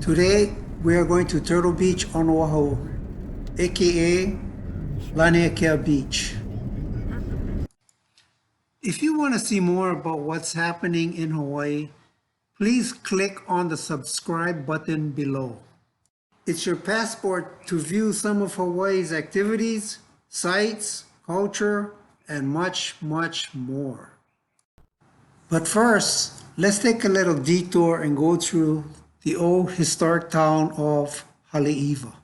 Today we are going to Turtle Beach on Oahu, aka Laniakea Beach. If you want to see more about what's happening in Hawaii, please click on the subscribe button below. It's your passport to view some of Hawaii's activities, sites, culture, and much, much more. But first, let's take a little detour and go through the old historic town of Haleiwa.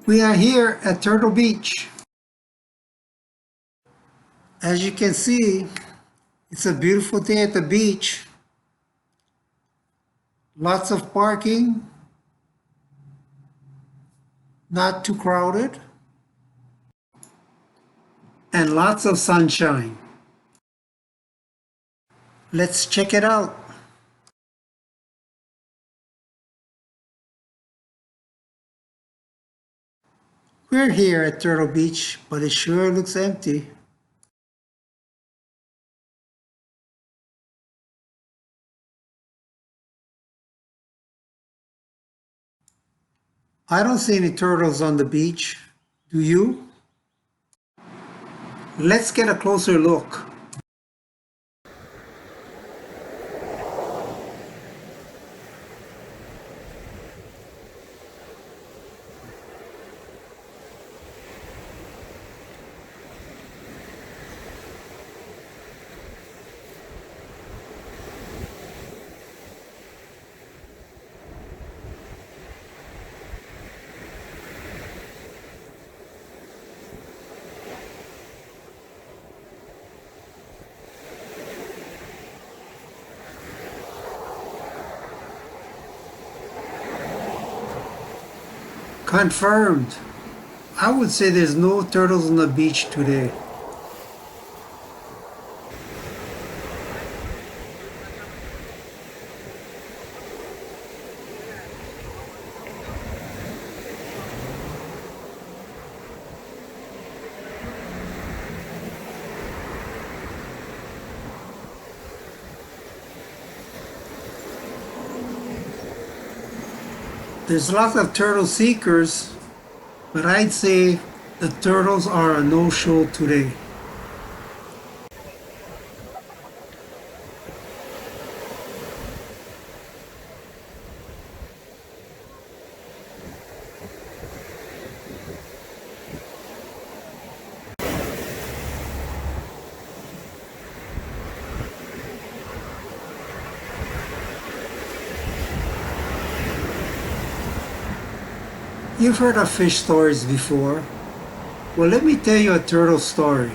We are here at Turtle Beach. As you can see, it's a beautiful day at the beach. Lots of parking, not too crowded, and lots of sunshine. Let's check it out. We're here at Turtle Beach, but it sure looks empty. I don't see any turtles on the beach. Do you? Let's get a closer look. Confirmed. I would say there's no turtles on the beach today. There's lots of turtle seekers, but I'd say the turtles are a no-show today. You've heard of fish stories before. Well, let me tell you a turtle story.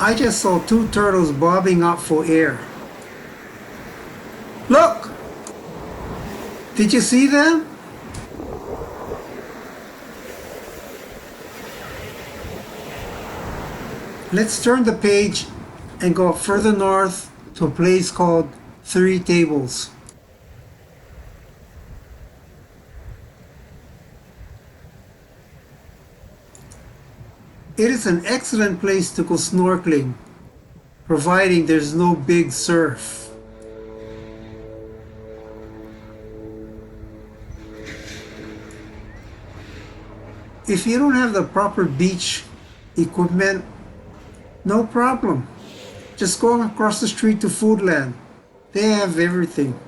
I just saw two turtles bobbing up for air. Look! Did you see them? Let's turn the page and go further north to a place called Three Tables. It is an excellent place to go snorkeling, providing there's no big surf. If you don't have the proper beach equipment, no problem. Just go across the street to Foodland. They have everything.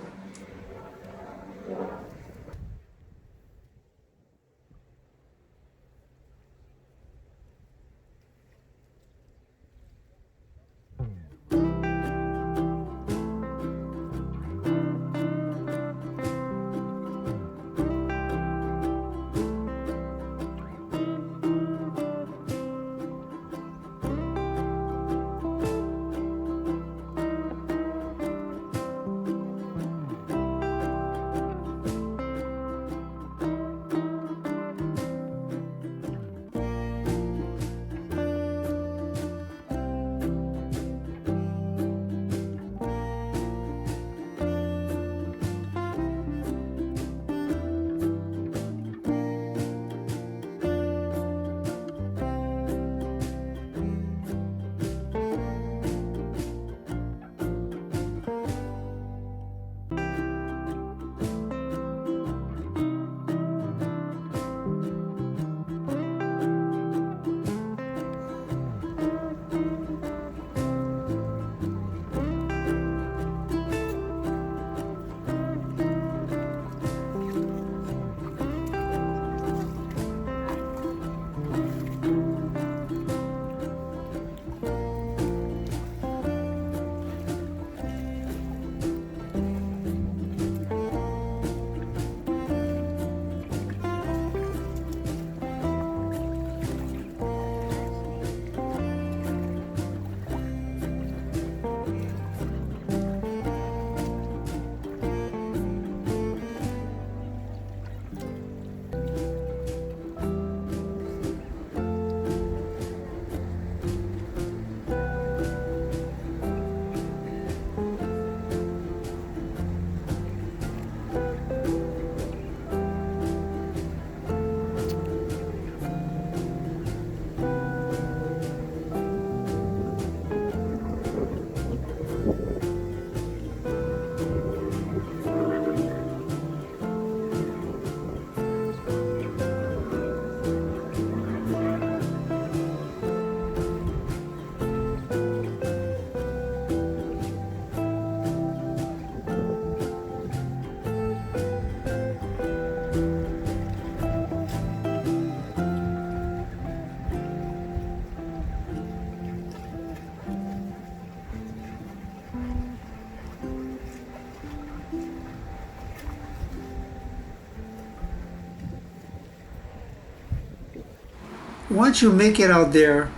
Once you make it out there,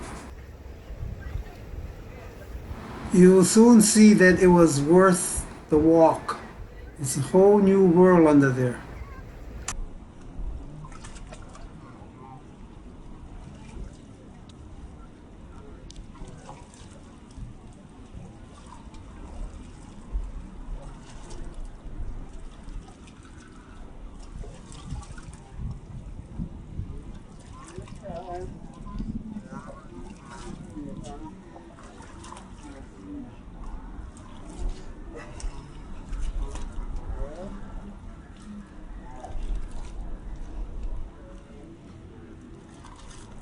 you'll soon see that it was worth the walk. It's a whole new world under there.